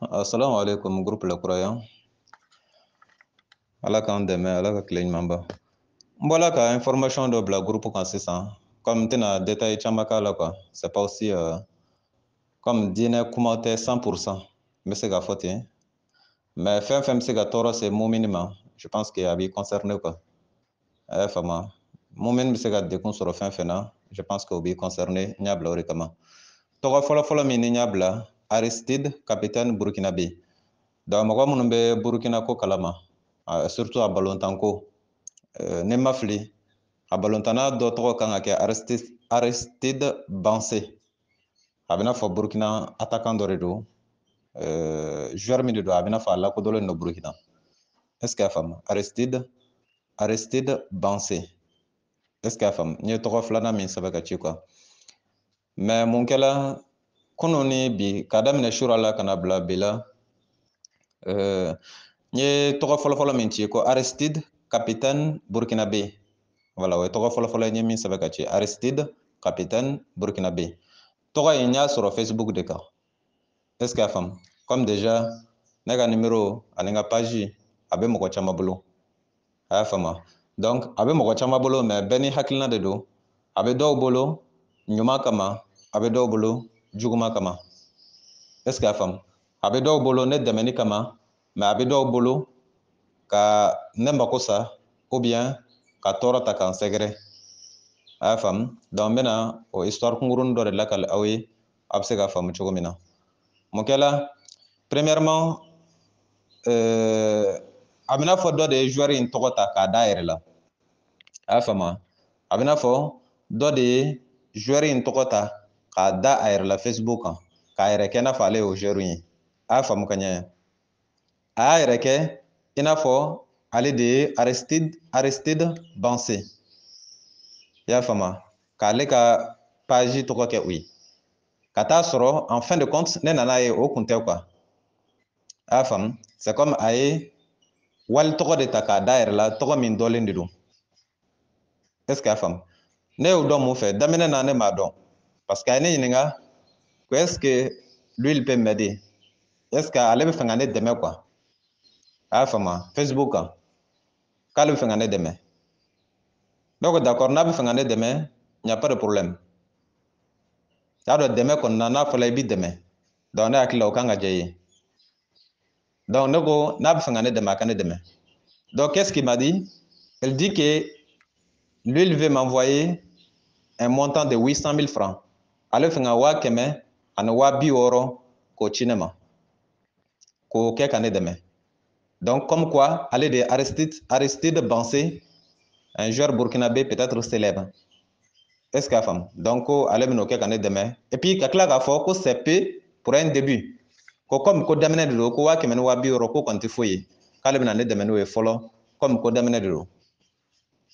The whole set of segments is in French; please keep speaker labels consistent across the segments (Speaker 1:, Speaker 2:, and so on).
Speaker 1: Assalamu alaikum groupe Le Croyant. Ala k'an dɛmɛ ala ka tile ɲuman ban. N bɔla ka information dɔ bila groupe kan sisan comme n tɛna détail caman k'a la quoi. C'est pas aussi comme diinɛ kuma tɛ 100%, n bɛ se k'a fɔ ten, mais fɛn fɛn bɛ se ka tɔɔrɔ se mumini ma, je pense que a b'i concerné quoi. A y'a faamu. Mumini bɛ se ka degun sɔrɔ fɛn fɛn na, je pense que o b'i concerné, n y'a bila o de kama. Tɔgɔ fɔlɔfɔlɔ min ni n y'a bila Aristide capitaine Burkinabé. Donc mɔgɔ minnu bɛ Burkina ko kalama, surtout a balontan ko, ne ma fili, a balontanna dɔ tɔgɔ kan ka kɛ Aristide Bansé. A bɛ n'a fɔ Burkina attaquant dɔ de don, joueur min de don a bɛ n'a fɔ a lakodɔnlen don Burkina. Est ce que a faamu? Aristide Bansé. Est ce que a faamu? N ye tɔgɔ filanan min sɛbɛn ka ci quoi. Mais mun kɛla kunun ni bi k'a daminɛ sura la ka na bila bi la, n ye tɔgɔ fɔlɔfɔlɔ min ci ko Aristide capitaine Burkinabé. Voilà, o ye tɔgɔ fɔlɔfɔlɔ ye n ye min sɛbɛn ka ci Aristide capitaine Burkinabé. Tɔgɔ in n y'a sɔrɔ Facebook de kan. Est ce que a faamu? Comme déjà ne ka numéro ani n ka page a bɛ mɔgɔ caman bolo. A y'a faamu. Donc a bɛ mɔgɔ caman bolo mais bɛɛ ni hakilina de don. A bɛ dɔw bolo ɲuman kama, a bɛ dɔw bolo juguman kama. Est ce que a faamu? A bɛ dɔw bolo ne dɛmɛni kama, mais a bɛ dɔw bolo ka ne mako sa ou bien ka tɔɔrɔ ta k'an sɛgɛrɛ. A y'a faamu. Donc n bɛna o histoire kunkurunin dɔ de lakali aw ye, a bɛ se k'a faamu cogo min na. Mun kɛla premièrement a bɛ n'a fɔ dɔ de ye joueur in tɔgɔ ta k'a da a yɛrɛ la. A y'a faamu. A bɛ n'a fɔ dɔ de ye joueur in tɔgɔ ta k'a da a yɛrɛ la Facebook kan k'a yɛrɛ kɛ i n'a fɔ ale y'o joueur ye. A y'a faamu ka ɲɛ. A y'a yɛrɛ kɛ i n'a fɔ ale de ye Aristide Bansé. I y'a faamu. K'ale ka page tɔgɔ kɛ o ye. Ka taa sɔrɔ en fin de compte ne nana ye o kun tɛ quoi. A y'a faamu. C'est comme a ye wali tɔgɔ de ta k'a da yɛrɛ la, tɔgɔ min dɔlen de don. Est ce que a faamu? Ne y'o dɔn mun fɛ daminɛ na ne m'a dɔn parce que a ye ne ɲininka ko est ce que lui il peut m'aider? Est ce que ale bɛ fɛ ka ne dɛmɛ quoi? A y'a faamu. Facebook kan k'ale bɛ fɛ ka ne dɛmɛ. Ne ko d'accord n'a bɛ fɛ ka ne dɛmɛ, il n'y a pas de problème. Y'a dɔn dɛmɛ kɔni na n'a fɔla i b'i dɛmɛ, donc ne hakili la o kan ka diya i ye. Donc ne ko n'a bɛ fɛ ka ne dɛmɛ a ka ne dɛmɛ. Donc qu'est-ce qu'il m'a dit? Il dit que lui il veut m'envoyer un montant de 800 000 francs. Ale bɛ fɛ ka 100,000 ani 60,000 k'o ci ne ma, k'o kɛ ka ne dɛmɛ. Donc comme quoi ale de Aristide Bansé, un joueur burkinabé peut-être célèbre. Est ce qu'il a faamu? Donc ko ale bɛ n'o kɛ ka ne dɛmɛ et puis ka tila k'a fɔ ko c'est peu pour un début. Ko comme ko daminɛ de don ko 100,000 ni 60,000 ko kɔni tɛ foyi ye k'ale bɛna ne dɛmɛ n'o ye fɔlɔ comme ko daminɛ de don.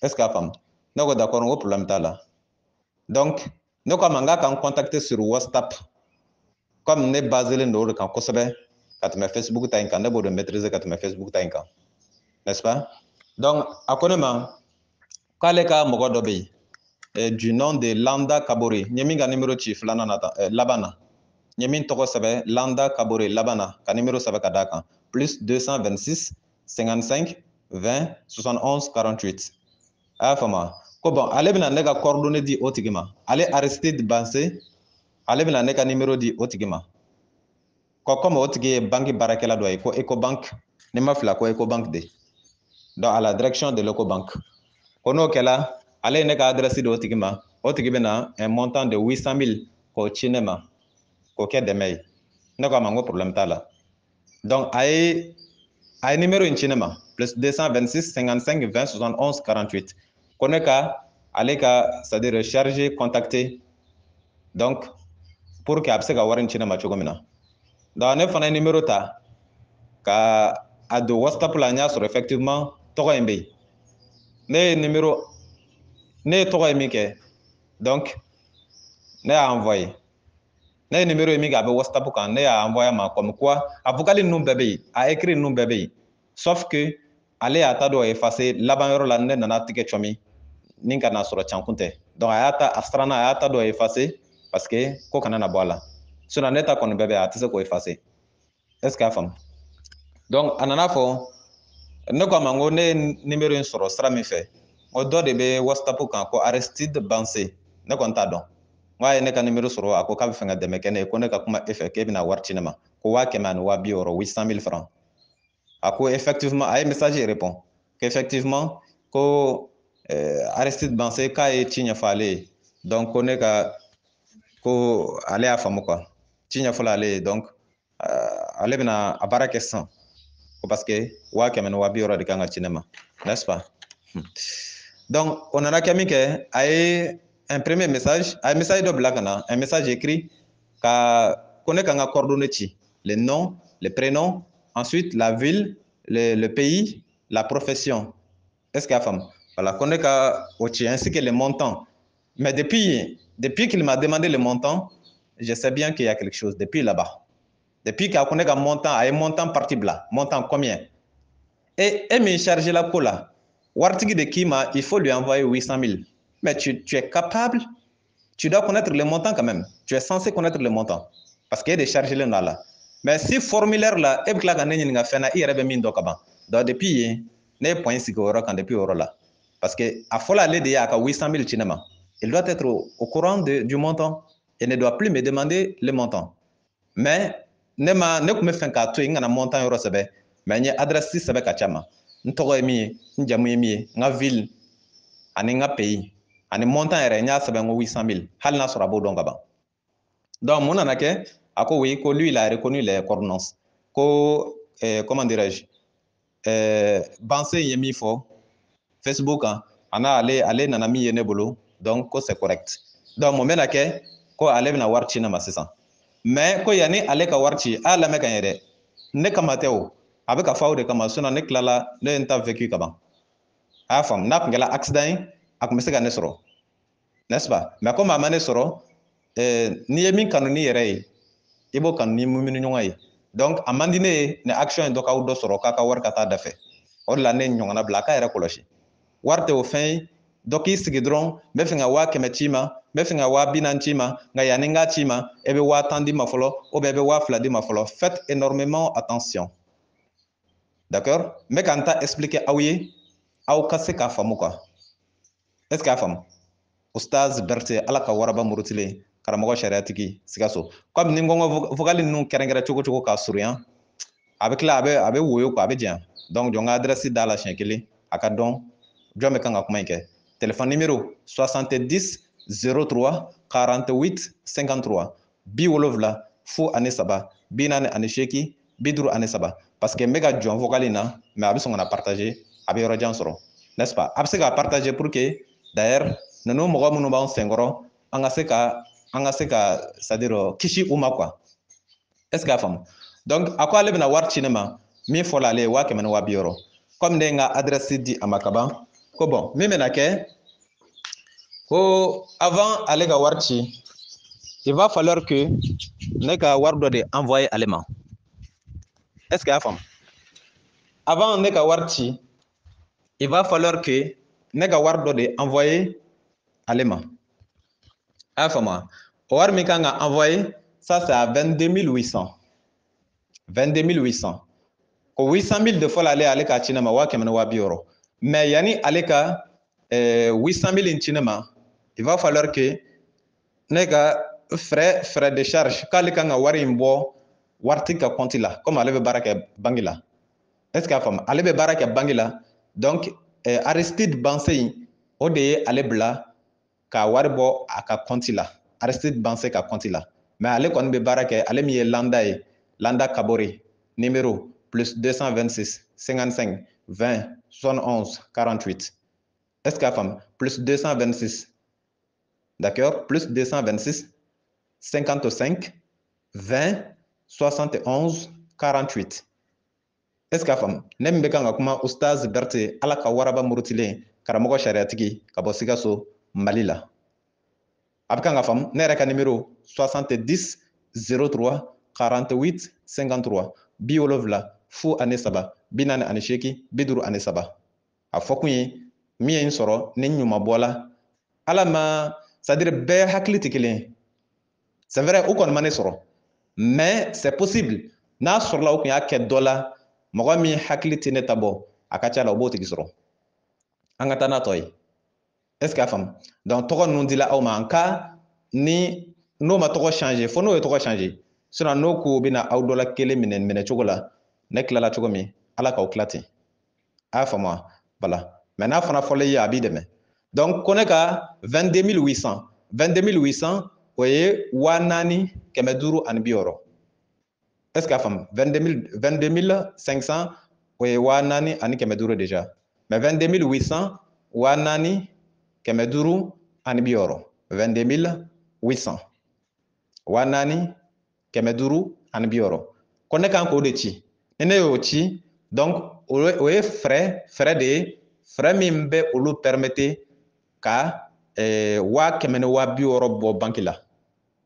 Speaker 1: Est ce qu'il a faamu? Ne ko d'accord n ko problème t'a la. Donc ne ko a ma n k'a ka n contacter sur WhatsApp comme ne baselen don o de kan kosɛbɛ ka tɛmɛ Facebook ta in kan, ne b'o de maîtriser ka tɛmɛ Facebook ta in kan, n'est-ce pas? Donc a ko ne ma k'ale ka mɔgɔ dɔ bɛ yen du nom de Landa Kabore. N ye min ka numéro ci filanan na laban na. N ye min tɔgɔ sɛbɛn Landa Kabore laban na ka numéro sɛbɛn ka d'a kan plus 226 55 20 71 48. A y'a faamu. Ko bon ale bɛna ne ka coordonnées di o tigi ma. Ale Aristide Bansé, ale bɛna ne ka numéro di o tigi ma. Ko comme o tigi ye banque baarakɛla dɔ ye ko Ecobank, ne ma fila ko Ecobank de. Donc à la direction de l'Ecobank. Ko n'o kɛla ale ye ne ka adresse di o tigi ma, o tigi bɛna un montant de 800 000 k'o ci ne ma, k'o kɛ dɛmɛ ye. Ne ko a ma n ko problème t'a la. Donc a ye numéro in ci ne ma plus 226 55 20 71 48. Ko ne ka ale ka c'est à dire charger contacter donc pour que a bɛ se ka wari in ci ne ma cogo min na. Donc ne fana ye numéro ta ka a don WhatsApp la n y'a sɔrɔ effectivement tɔgɔ in bɛ yen. Ne ye tɔgɔ ye min kɛ donc ne y'a envoyé. Ne ye numéro ye min kɛ a bɛ WhatsApp kan ne y'a envoyé a ma comme quoi a vocal ninnu bɛɛ bɛ yen, a écrit ninnu bɛɛ bɛ yen, sauf que ale y'a ta dɔ effacer laban yɔrɔ la ne nana tigɛ cɔmi ni ka na sɔrɔ cankun tɛ. Donc a y'a ta a siranna a y'a ta dɔ effacer parce que ko kana na bɔ a la. Sinon ne ta kɔni bɛɛ bɛ yen a tɛ se k'o effacer. est ce que a faamu donc a nana fɔ ne ko a ma n ko ne ye numéro in sɔrɔ sira min fɛ n ko dɔ de bɛ whatsapp kan ko Aristide Bansé ne kɔni t'a dɔn n ko a ye ne ka numéro sɔrɔ a ko k'a bɛ fɛ ka dɛmɛ kɛ ne ye ko ne ka kuma e fɛ k'e bɛna wari ci ne ma ko 100 ani 60 800 000 francs a ko effectivement a ye message répond qu'effectivement ko Aristide Bansé k'a ye ci ɲɛfɔ ale ye donc ko ne ka ko ale y'a faamu quoi ci ɲɛfɔla ale ye donc ale bɛna a baara kɛ sisan ko parce que 100 ni 60 de kan ka ci ne ma n'est-ce pas donc on nana kɛ min kɛ a ye un premier message a ye message dɔ bila ka na un message écrit ka ko ne kan ka coordonnées ci le nom le prénom ensuite la ville le pays la profession est-ce qu'il y a femme voilà ko ne ka o ci ainsi que les montants mais depuis qu'il m'a demandé le montant je sais bien qu'il y a quelque chose depuis là-bas depuis qu'il a connaît un montant a ye montant parti bila montant combien et min chargé la ko la waritigi de k'i ma il faut lui envoyer 800 000 mais tu es capable tu dois connaître le montant quand même tu es censé connaître le montant parce que e de chargé len don a la mais si formulaire la e bɛ tila ka ne ɲininka fɛn na i yɛrɛ bɛ min dɔn ka ban donc depuis yen ne ye point sigi o yɔrɔ kan depuis o yɔrɔ la parce que a fɔlɔ ale de ye a ka 800 000 ci ne ma il doit être au courant du montant et ne doit plus me demander le montant mais ne kun bɛ fɛ k'a to yen n kana montant yɔrɔ sɛbɛ mais n ye adresse sɛbɛ ka ca ma n tɔgɔ ye min ye n jamu ye min ye n ka ville ani n ka pays ani montant yɛrɛ n y'a sɛbɛn n ko 800 000 hali n'a sɔrɔ a b'o dɔn ka ban donc mun nana kɛ a ko oui ko lui il a reconnu les coordonnées ko comment dirais-je Bansé ye min fɔ Facebook kan ana ale nana min ye ne bolo donc ko c'est correct donc mun bɛna kɛ ko ale bɛna wari ci ne ma sisan mais ko yanni ale ka wari ci a lamɛn ka ɲɛ dɛ ne kama tɛ o a bɛ ka fɔ aw de kama sinon ne tilala ne ye n ta vécu ka ban a y'a faamu n'a tun kɛra accident ye a tun bɛ se ka ne sɔrɔ n'est-ce pas mais comme a ma ne sɔrɔ n'i ye min kanu n'i yɛrɛ ye i b'o kanu ni mumini ɲɔgɔn ye donc a man di ne ye nin action in dɔ k'aw dɔ sɔrɔ k'a ka wari ka taa dafɛ o de la ne ye ɲɔgɔnna bila a k'a yɛrɛ kɔlɔsi wari tɛ o fɛn ye dɔ k'i sigi dɔrɔn n bɛ fɛ ka 100 ci ma n bɛ fɛ ka 40 ci ma nka yanni n k'a ci ma e bɛ 10 di ma fɔlɔ ou bien e bɛ 20 di ma fɔlɔ faites énormément attention d'accord n bɛ ka n ta expliquer aw ye aw ka se k'a faamu quoi est ce que a faamu Ustaz Berete ala ka waraba murutilen karamɔgɔ sariyatigi Sikaso comme ni n ko n ko vocal ninnu kɛrɛnkɛrɛn cogo cogo ka surunya a bɛ tila a bɛ woyo quoi a bɛ janya donc jɔ n ka adresse da la siɲɛ kelen a ka dɔn jɔn bɛ kan ka kuma in kɛ téléphone numéro 70 03 48 53 70 fo ani 3 48 53 parce que n bɛ ka jɔn vocal in na mais a bɛ sɔn ka na partager a bɛ yɔrɔ jan sɔrɔ n'est-ce pas a bɛ se ka partager pour que d'ailleurs ninnu mɔgɔ minnu b'an senkɔrɔ an ka se ka c'est à dire kisi u ma quoi est ce que a faamu donc a ko ale bɛna wari ci ne ma min fɔla ale ye 100 ni 60 comme ne ye n ka adresse di a ma ka ban ko bon min bɛna kɛ ko avant ale ka wari ci il va falloir que ne ka wari dɔ de envoyer ale ma est ce que a faamu avant ne ka wari ci il va falloir que ne ka wari dɔ de envoyer ale ma a y'a faamu o wari min kan ka envoyer ça c'est à 22 800 22 800 ko 800 000 de fɔlɔ ale k'a ci ne ma 100 ni 60 mais yanni ale ka 800 000 in ci ne ma il va falloir que ne ka frais de charge k'ale kan ka wari in bɔ waritigi ka compte la comme ale bɛ baara kɛ banque la est ce que a faamu ale bɛ baara kɛ banque la donc Aristide Bansé in o de ye ale bila ka wari bɔ a ka compte la Aristide Bansé ka compte la mais ale kɔni bɛ baara kɛ ale min ye Landa ye Landa Kabore numéro plus 226 55 20 71 48 est ce que a faamu plus 226 d'accord plus 226 55 20 71 48 est ce que a faamu ne min bɛ kan ka kuma Ustaz Berete ala ka waraba murutilen karamɔgɔ sariyatigi ka bɔ Sikaso Mali la a bɛ kan ka faamu ne yɛrɛ ka numéro 70 03 48 53 70 fo ani 3 48 53 a fɔ kun ye min ye n sɔrɔ ni n ɲuman bɔla ala ma c'est à dire bɛɛ hakili tɛ kelen ye c'est vrai u kɔni ma ne sɔrɔ mais c'est possible n'a sɔrɔla o kun y'a kɛ dɔ la mɔgɔ min hakili tɛ ne ta bɔ a ka ca la o b'o tigi sɔrɔ an ka taa n'a tɔ ye est ce que a faamu donc tɔgɔ ninnu dila aw ma nka ni n'o ma tɔgɔ changer fo n'o ye tɔgɔ changer sinon n'o ko bɛna aw dɔ la kelen minɛ cogo la ne tilala cogo min ala k'aw tila ten a y'a faamu wa voilà mais n'a fana fɔla i ye a b'i dɛmɛ donc ko ne ka 22 800 22 800 o ye 4560 est ce que a faamu 22 500 o ye 4560 déjà mais 22 800 4560 22 800 4560 ko ne kan k'o de ci ni ne y'o ci donc o ye frais de ye frais min bɛ olu permettre ka 160,000 bɔ banque la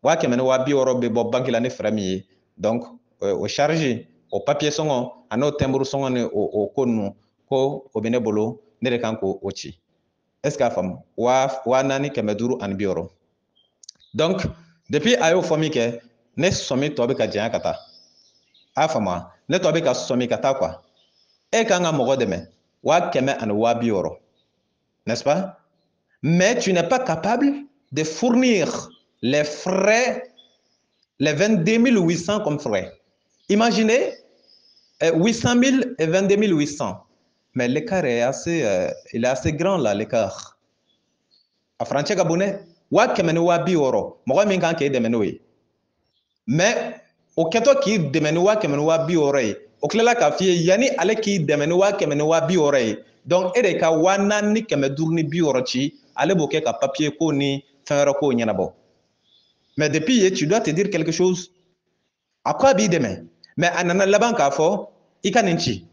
Speaker 1: 160,000 bɛ bɔ banque la ni frais min ye donc o charge o papier sɔngɔ ani o timbre sɔngɔ ni o ko ninnu ko o bɛ ne bolo ne de kan k'o ci est ce que a faamu 4560 donc depuis a y'o fɔ min kɛ ne sɔmi tɔ bɛ ka janya ka taa a faamu wa ne tɔ bɛ ka sɔmi ka taa quoi e kan ka mɔgɔ dɛmɛ 160,000 n'est-ce pas mais tu n'es pas capable de fournir les frais les 22 800 comme frais imaginez 800 000 et 22 800 mais l'écart est il est assez grand là l'écart a furancɛ ka bon dɛ 160,000 mɔgɔ min kan k'e dɛmɛ n'o ye mais o kɛtɔ k'i dɛmɛ ni 160,000 ye o tilala k'a f'i ye yanni ale k'i dɛmɛ ni 160,000 ye donc e de ka 4,560 ci ale b'o kɛ ka papier ko ni fɛn wɛrɛ ko ɲɛnabɔ mais depuis ye tu dois te dire quelque chose a ko a b'i dɛmɛ mais a nana laban k'a fɔ i ka nin ci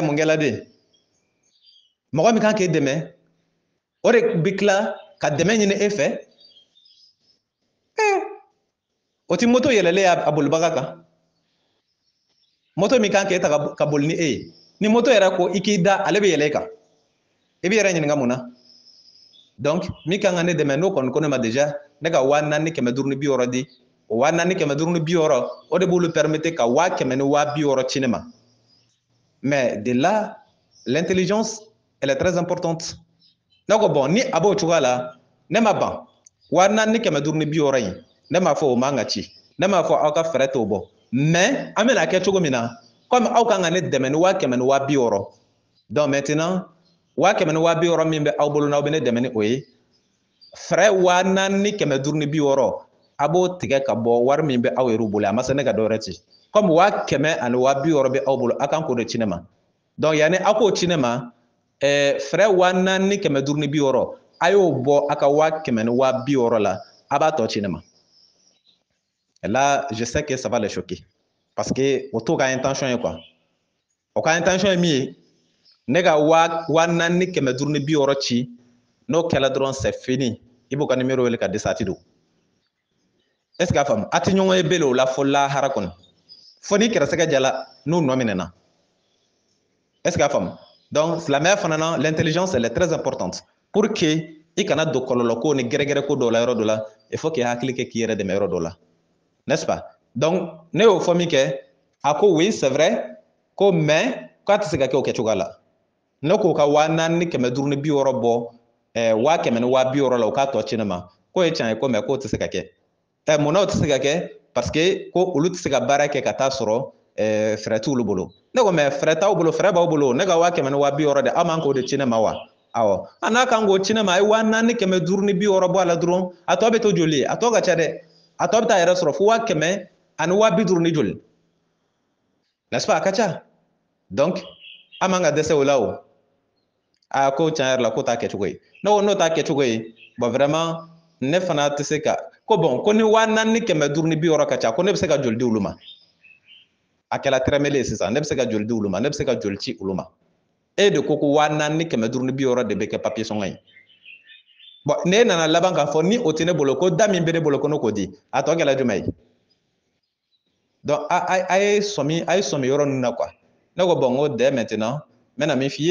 Speaker 1: mun kɛla den mɔgɔ min kan k'e dɛmɛ o de bɛ tila ka dɛmɛ ɲini e fɛ o ti moto yɛlɛlen a bolibaga kan moto min kan k'e ta ka boli ni e ye ni moto yɛrɛ ko i k'i da ale bɛ yɛlɛ e kan i b'i yɛrɛ ɲininka mun na donc min kan ka ne dɛmɛ n'o kɔni ko ne ma déjà ne ka 4,560 di o 4,560 o de b'olu permettre ka 1,160 ci ne ma mais de là l'intelligence elle est très importante ne ko bon ni a b'o cogoya la ne ma ban 4,560 in ne m'a fɔ o man ka ci ne m'a fɔ aw ka fɛɛrɛ t'o bɔ mais an bɛna kɛ cogo min na comme aw kan ka ne dɛmɛ ni 1,160 donc maintenant 1,160 min bɛ aw bolo n'aw bɛ ne dɛmɛ ni o ye frais 4,560 a b'o tigɛ ka bɔ wari min bɛ aw yɛrɛ bolo a ma se ne ka dɔ wɛrɛ ci comme 1,160 bɛ aw bolo aw kan k'o de ci ne ma donc yanni aw k'o ci ne ma frais 4,560 a y'o bɔ a ka 1,160 la a b'a tɔ ci ne ma et là je sais que ça va les choquer parce que o t'o ka intention ye quoi o ka intention ye min ye ne ka 4,560 ci n'o kɛla dɔrɔn c'est fini i b'o ka numéro wele ka dɛsɛ a ti don est ce que a faamu a ti ɲɔgɔn ye bele o la fo lahara kɔnɔ fo ni kɛrɛsɛgɛ jala n'u nɔ minɛna est ce que a faamu donc silamɛya fana na l'intelligence elle est très importante pour que i kana don kɔlɔlɔ ko ni gɛrɛgɛrɛ ko dɔw la yɔrɔ dɔ la il faut que i hakili kɛ k'i yɛrɛ dɛmɛ yɔrɔ dɔ la n'est-ce pas donc ne y'o fɔ min kɛ a ko oui c'est vrai ko mais k'a tɛ se ka kɛ o kɛcogoya la ne k'o ka 4,560 bɔ 1,160 la o k'a tɔ ci ne ma k'o ye tiɲɛ ye ko mais k'o tɛ se ka kɛ mun na o tɛ se ka kɛ parce que ko olu tɛ se ka baara kɛ ka taa sɔrɔ fɛɛrɛ t'olu bolo ne ko mais fɛɛrɛ t'aw bolo fɛɛrɛ b'aw bolo ne ka 1,160 de aw man k'o de ci ne ma wa awɔ n'a kan k'o ci ne ma a ye 4,560 bɔ a la dɔrɔn a tɔ bɛ to joli ye a tɔ ka ca dɛ a tɔ bɛ taa yɛrɛ sɔrɔ fo 1,150 joli n'est-ce pas a ka ca donc an man ka dɛsɛ o la o a ko tiɲɛ yɛrɛ la ko t'a kɛcogo ye ne ko n'o t'a kɛcogo ye bon vraiment ne fana tɛ se ka ko bon ko ni 4,160 ka ca ko ne bɛ se ka joli di olu ma a kɛla tɛrɛmɛlen ye sisan ne bɛ se ka joli di olu ma ne bɛ se ka joli ci olu ma e de ko 4,160 de bɛ kɛ papier sɔngɔ ye bon ne nana laban k'a fɔ ni o tɛ ne bolo ko da min bɛ ne bolo ko ne k'o di a tɔ kɛla jumɛn ye donc a ye sɔmi yɔrɔ ninnu na quoi ne ko bon n ko dès maintenant n bɛna min f'i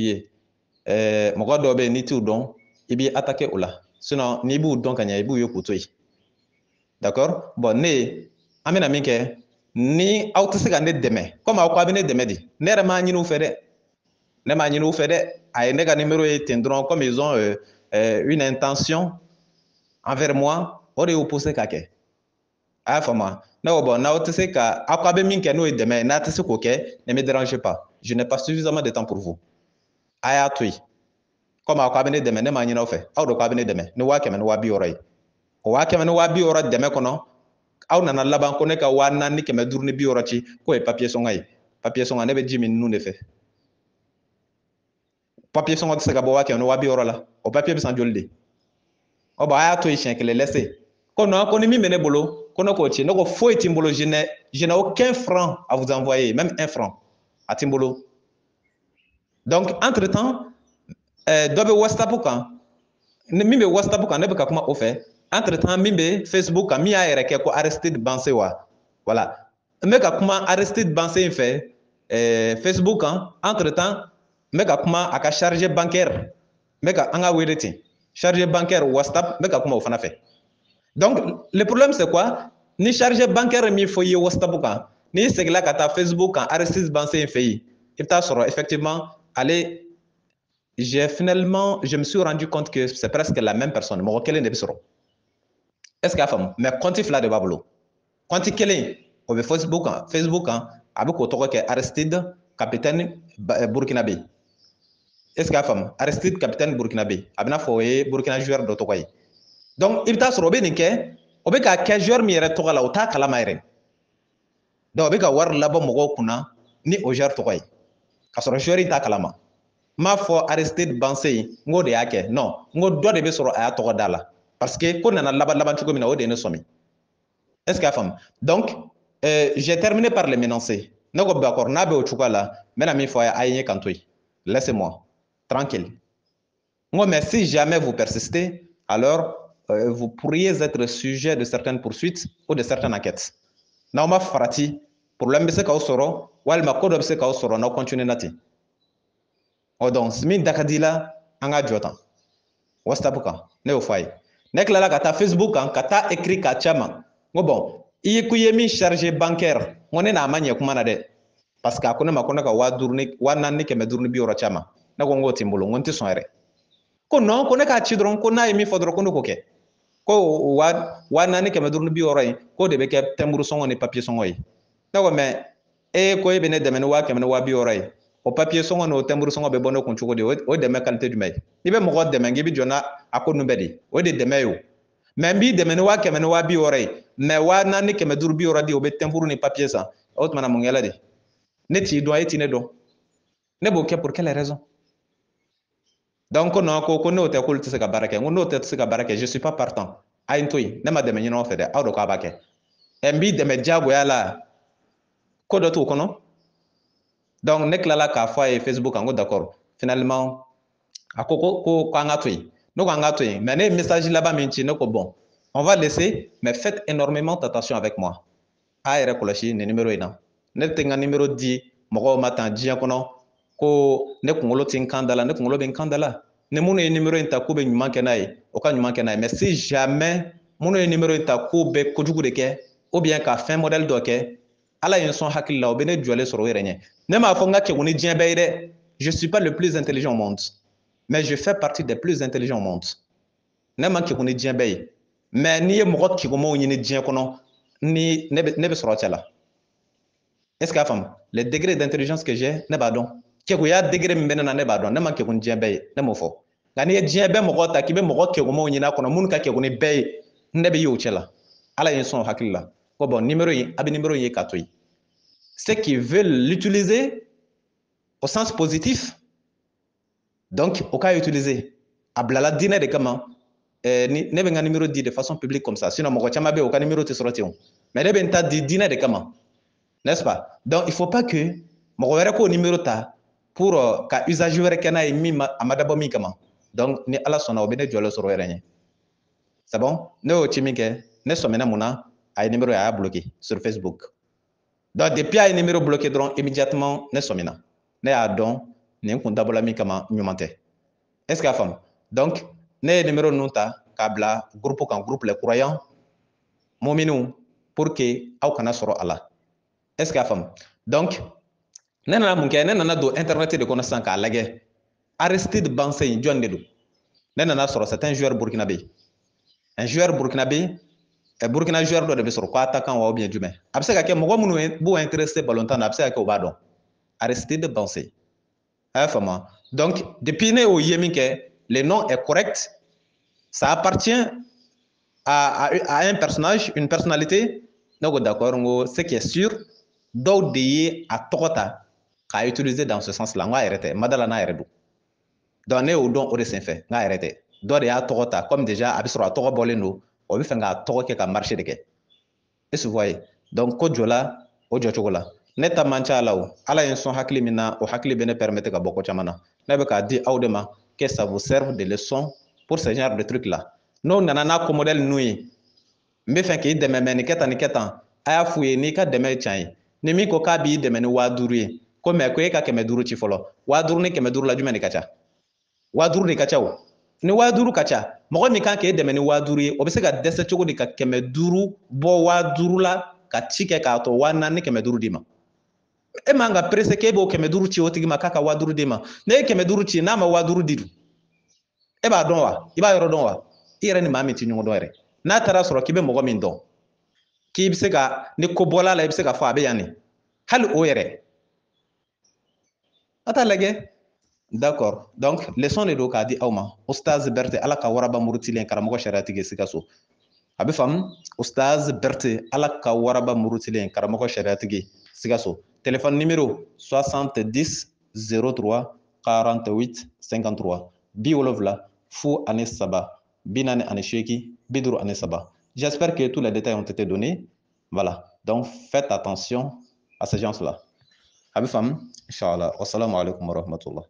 Speaker 1: ye mɔgɔ dɔw bɛ yen n'i t'u dɔn i b'i attaquer o la sinon n'i b'u dɔn ka ɲɛ i b'u ye k'u to yen d'accord bon ne an bɛna min kɛ ni aw tɛ se ka ne dɛmɛ komi aw ko a bɛ ne dɛmɛ di ne yɛrɛ m'a ɲini u fɛ dɛ ne m'a ɲini u fɛ dɛ a ye ne ka numéro ye ten dɔrɔn comme ils ont une intention envers moi o de y'u poussé ka kɛ a y'a faamu ne ko bon n'aw tɛ se ka aw ko a bɛ min kɛ n'o ye dɛmɛ ye n'a tɛ se k'o kɛ ne me dérange pas je n'ai pas suffisamment de temps pour vous a y'a to yen comme aw ko a bɛ ne dɛmɛ ne m'a ɲini aw fɛ aw de ko a bɛ ne dɛmɛ ni 100 ni 260 ye o 100 ni 260 dɛmɛ kɔnɔ aw nana laban ko ne ka 400 ni 560 ci k'o ye papier sɔngɔ ye papier sɔngɔ ne bɛ ji min ninnu de fɛ papier sɔngɔ tɛ se ka bɔ 100 ni 260 la o papier bɛ san joli de o bon a y'a to yen siɲɛ kelen laissez ko non ko ni min bɛ ne bolo ko ne k'o ci ne ko foyi tɛ n bolo je n'ai aucun franc à vous envoyer même 1 franc a tɛ n bolo donc entre temps dɔ bɛ whatsapp kan min bɛ whatsapp kan ne bɛ ka kuma o fɛ entre temps min bɛ facebook kan min y'a yɛrɛ kɛ ko Aristide Bansé wa voilà n bɛ ka kuma Aristide Bansé in fɛ facebook kan entre temps n bɛ ka kuma a ka chargé bancaire n bɛ ka an ka wele ten chargé bancaire whatsapp n bɛ ka kuma o fana fɛ donc le problème c'est quoi ni chargé bancaire min fɔ i ye whatsapp kan n'i seginna ka taa facebook kan Aristide Bansé in fɛ yen i bɛ taa sɔrɔ effectivement ale finalement je me suis rendu compte que c'est presque la même personne mɔgɔ kelen de bɛ sɔrɔ est-ce que y'a faamu mais compte fila de b'a bolo compte kelen o bɛ facebook kan a bɛ k'o tɔgɔ kɛ Aristide capitaine burkinabé est-ce que y'a faamu Aristide capitaine burkinabé a bɛ n'a fɔ o ye burkina joueur dɔ tɔgɔ ye donc i bɛ taa sɔrɔ o bɛ nin kɛ o bɛ k'a kɛ joueur min yɛrɛ tɔgɔ la o t'a kalama yɛrɛ donc o bɛ ka wari labɔ mɔgɔw kunna ni o joueur tɔgɔ ye k'a sɔrɔ joueur in t'a kalama n m'a fɔ Aristide Bansé n k'o de y'a kɛ non n ko dɔ de bɛ sɔrɔ a y'a tɔgɔ da la parce que ko nana laban cogo min na o de ye ne sɔmi est-ce que y'a faamu donc j'ai terminé par les menacer ne ko d'accord n'a bɛ o cogoya la n bɛna min fɔ a ye n ye kan to yen laissez-moi tranquille n ko mais si jamais vous persistez alors vous pourriez être sujet de certaines poursuites ou de certaines enquêtes n'aw ma farati problème bɛ se k'aw sɔrɔ walima ko dɔ bɛ se k'aw sɔrɔ n'aw continue na ten o donc min da ka di la an ka jɔ tan whatsapp kan ne y'o fɔ a ye ne tilala ka taa facebook kan ka taa écrit k'a cɛ ma n ko bon i ye ko i ye min chargé bancaire n ko ne n'a ma ɲɛ kuma na dɛ parce que a ko ne ma ko ne ka 400 ni 560 ci a ma ne ko n k'o tɛ n bolo n ko n tɛ sɔn yɛrɛ ko non ko ne k'a ci dɔrɔn ko n'a ye min fɔ dɔrɔn ko ne k'o kɛ ko 400 ni 560 in k'o de bɛ kɛ tɛnburu sɔngɔ ni papier sɔngɔ ye ne ko mais ko e bɛ ne dɛmɛ ni 100 ni 260 ye o papier sɔngɔ n'o tɛnburu sɔngɔ bɛ bɔ ne kun cogo di o dɛmɛ qualité jumɛn ye n'i bɛ mɔgɔ dɛmɛ k'i bɛ jɔ n'a a ko ninnu bɛɛ de o de dɛmɛ ye o mais n b'i dɛmɛ ni 100 ni 260 ye mais 400 ni 560 di o bɛ tɛnburu ni papier san o tuma na mun kɛla de ne t'i dɔn e t'i ne dɔn ne b'o kɛ pour quelle raison donc non ko n'o tɛ k'olu tɛ se ka baara kɛ n ko n'o tɛ se ka baara kɛ je suis pas partant a ye n to yen ne ma dɛmɛ ɲini aw fɛ dɛ aw de ko a b'a kɛ n b'i dɛmɛ diyagoya la ko dɔ t'o kɔnɔ donc ne tilala k'a fɔ a ye facebook kan ko d'accord finalement a ko k'an ka to yen ne ko an ka to yen mais ne ye message laban min ci ne ko bon on va laisser mais faites énormément attention avec moi a yɛrɛ kɔlɔsi nin numéro in na ne tɛ n ka numéro di mɔgɔw ma tan diɲɛ kɔnɔ ko ne kunkolo tɛ n kan da la ne kunkolo bɛ n kan da la ni minnu ye numéro in ta k'u bɛ ɲuman kɛ n'a ye o ka ɲuman kɛ n'a ye mais si jamais minnu ye numéro in ta k'u bɛ kojugu de kɛ ou bien ka fɛn modèle dɔ kɛ ala ye n sɔn hakili la o bɛ ne jɔlen sɔrɔ o yɛrɛ ɲɛ ne m'a fɔ n ka kɛgun ni diɲɛ bɛɛ ye dɛ je suis pas le plus intelligent au monde mais je fais partie des plus intelligents au monde ne ma kɛgun ni diɲɛ bɛɛ ye mais n'i ye mɔgɔ kɛgunmanw ɲini diɲɛ kɔnɔ ni ne bɛ sɔrɔ cɛ la est-ce que y'a faamu le degré d'intelligence que j'ai ne b'a dɔn kɛgunya degré min bɛ ne na ne b'a dɔn ne ma kɛgun diɲɛ bɛɛ ye ne m'o fɔ nka n'i ye diɲɛ bɛɛ mɔgɔ ta k'i bɛ mɔgɔ kɛgunmanw ɲini a kɔnɔ minnu ka kɛgun ni bɛɛ ye ne bɛ ye o cɛ la ala ye n sɔn o hakili la ko bon numéro in a bɛ numéro in ye k'a to yen ceux qui veulent l'utiliser au sens positif donc o k'a utiliser a bilala diinɛ de kama ne bɛ n ka numéro di de façon publique comme ça sinon mɔgɔ caman bɛ yen o ka numéro tɛ sɔrɔ ten o mais ne bɛ n ta di diinɛ de kama n'est-ce pas donc il faut pas que mɔgɔ wɛrɛ k'o numéro ta pour ka usage wɛrɛ kɛ n'a ye min a ma dabɔ min kama donc ni ala sɔnna o bɛ ne jɔlen sɔrɔ o yɛrɛ ɲɛ c'est bon ne y'o ci min kɛ ne sɔmina mun na a ye numéro a y'a bloqué sur Facebook donc depuis a ye numéro bloqué dɔrɔn immédiatement ne sɔmina ne y'a dɔn nin kun dabɔla min kama ɲuman tɛ est-ce que y'a faamu donc ne ye numéro ninnu ta k'a bila groupe kan groupe les croyants mɔminiw pour que aw kana sɔrɔ a la est ce que a faamu donc ne nana mun kɛ ne nana don internet de kɔnɔ sisan k'a lajɛ Aristide Bansé in jɔn de don ne nana sɔrɔ c'est un joueur burkinabé un joueur burkinabé Burkina joueur dɔ de bɛ sɔrɔ ko attaquant wa ou bien jumɛn a bɛ se ka kɛ mɔgɔ minnu b'u intéressé ballon tan na a bɛ se ka kɛ o b'a dɔn Aristide Bansé a y'a faamu donc depuis ne y'o ye min kɛ le nom est correct ça appartient à un personnage une personnalité ne ko d'accord n ko ce qui est sûr dɔw de ye a tɔgɔ ta k'a utiliser dans ce sens là n ko a yɛrɛ tɛ madala n'a yɛrɛ don donc ne y'o dɔn o de senfɛ n k'a yɛrɛ tɛ dɔ de y'a tɔgɔ ta comme déjà a bɛ sɔrɔ a tɔgɔ bɔlen don o bɛ fɛ k'a tɔgɔ kɛ ka marché de kɛ est-ce que vous voyez donc ko jɔla o jɔcogo la ne ta man ca la o ala ye n sɔn hakili min na o hakili bɛ ne permettre ka bɔ ko caman na ne bɛ k'a di aw de ma que ça vous serve de leçon pour ce genre de truc là n'o nana n'a ko modèle ninnu ye n bɛ fɛ k'i dɛmɛ mɛ nin kɛ tan nin kɛ tan a y'a f'u ye n'i ka dɛmɛ ye can ye ni min ko k'a b'i dɛmɛ ni 5000 ye ko mɛ ko e ka 500 ci fɔlɔ 5000 ni 500 la jumɛn de ka ca 5000 de ka ca o ni 5000 ka ca mɔgɔ min kan k'e dɛmɛ ni 5000 ye o bɛ se ka dɛsɛ cogo di ka 500 bɔ 5000 la ka ci kɛ k'a tɔ 4000 ni 500 d'i ma e man ka presse k'e b'o 500 ci o tigi ma k'a ka 5000 d'i ma ne ye 500 ci n'a ma 5000 di dun e b'a dɔn wa i b'a yɔrɔ dɔn wa i yɛrɛ ni maa min ti ɲɔgɔn dɔn yɛrɛ n'a taara sɔrɔ k'i bɛ mɔgɔ min dɔn k'i bɛ se ka ni ko bɔla la i bɛ se ka fɔ a bɛ yan nin hali o yɛrɛ a t'a lajɛ d'accord donc leçon de don k'a di aw ma Ustaz Berete ala ka waraba murutilen karamɔgɔ sariatigi Sikaso a bɛ faamu Ustaz Berete ala ka waraba murutilen karamɔgɔ sariatigi Sikaso téléphone numéro 70 03 48 53 73 43 48 j'espère que tous les détails ont été donnés voilà donc faites attention à ces gens là a bɛ faamu inchallah wassalamu alaikum warahmatullah